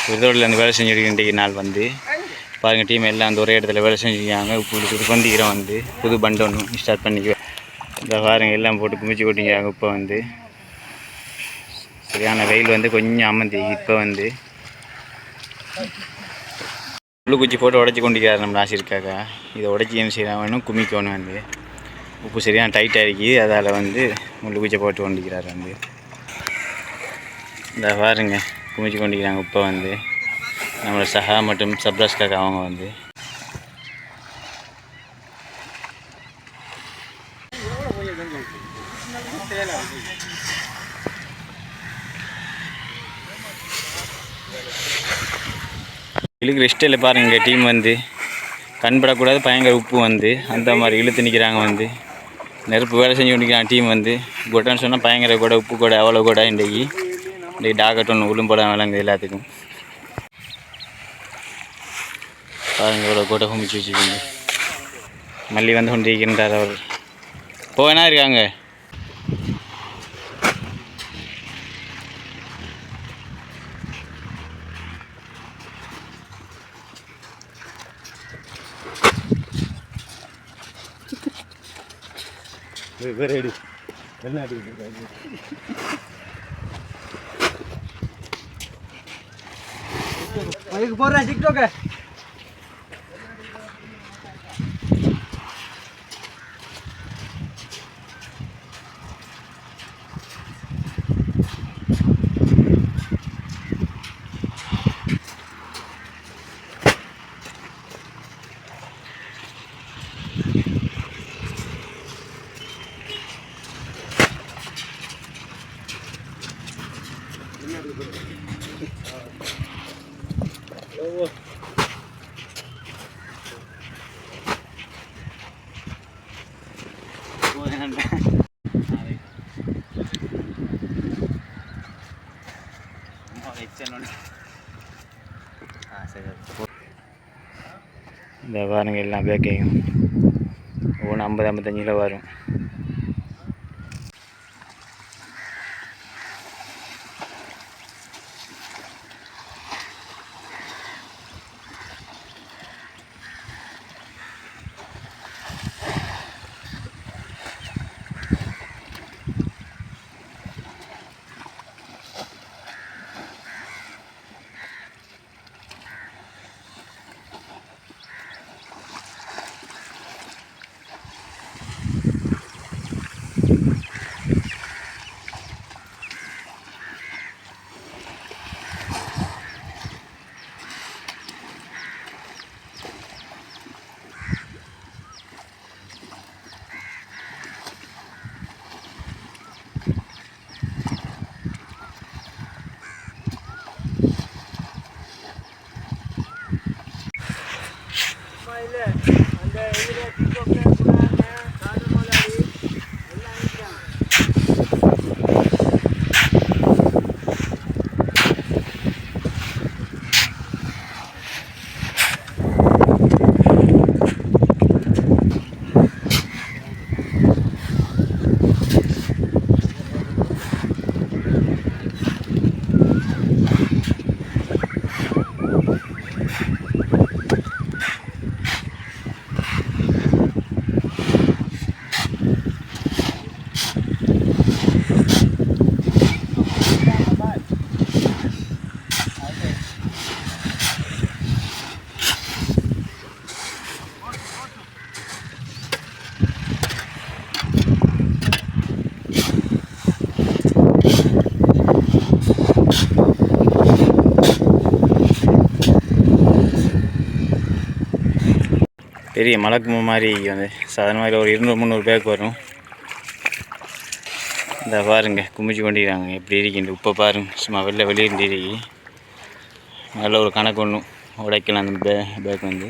விருதோடில் அந்த வேலை செஞ்சுருக்க இன்றைக்கு நாள் வந்து பாருங்கள் டீம் எல்லாம் அந்த ஒரே இடத்துல வேலை செஞ்சுருக்காங்க. இப்போ பந்திக்கிறோம் வந்து புது பண்டு ஒன்று ஸ்டார்ட் பண்ணிக்குவேன். இந்த பாருங்கள் எல்லாம் போட்டு குமிச்சு கொட்டிக்கிறாங்க. இப்போ வந்து சரியான வெயில் வந்து கொஞ்சம் அமர்ந்தி இப்போ வந்து முள்ளுக்குச்சி போட்டு உடச்சி கொண்டிருக்கிறார் நம்ம நாசிருக்காக்கா. இதை உடச்சி என்ன செய்யலாம் வேணும் குமிக்கணும் வந்து உப்பு சரியான டைட்டாக இருக்குது. அதால் வந்து முள்ளுக்குச்சியை போட்டு கொண்டிருக்கிறார் வந்து இந்த பாருங்க குமிச்சு கொண்டிருக்கிறாங்க. இப்போ வந்து நம்மளோட சஹா மற்றும் சப்ராஸ்காக அவங்க வந்து இழுக்கு ரெஸ்ட் இல்லை பாருங்க. டீம் வந்து கண்படக்கூடாது பயங்கர உப்பு வந்து அந்த மாதிரி இழுத்து நிற்கிறாங்க. வந்து நெருப்பு வேலை செஞ்சு கொண்டிருக்கிறாங்க. டீம் வந்து கொட்டைன்னு சொன்னால் பயங்கர கூட உப்பு கூட அவ்வளோ கூட இன்றைக்கி டாக்கெட் ஒன்று உளும்போட விளங்குது எல்லாத்துக்கும். பாருங்க இவ்வளோ கூட குமிச்சு வச்சுக்கோங்க. மல்லி வந்து கொண்டிருக்கின்றார் அவர். போவேனா இருக்காங்க. அதுக்கு போடுறேன் டிக்டாக்க. இந்த பாருங்க எல்லாம் பேக்கையும் ஒன்று 50-55 கிலோ வரும். பெரிய மலக்கு மாதிரி வந்து சாதாரணமாக ஒரு 200-300 பேருக்கு வரும். இந்த பாருங்க குமிச்சு கொண்டிருக்காங்க எப்படி இருக்கின்ற உப்பை பாருங்க. சும்மா வெளியே இருக்கி நல்ல ஒரு கணக்கு ஒன்றும் உடைக்கலாம் அந்த பேக் வந்து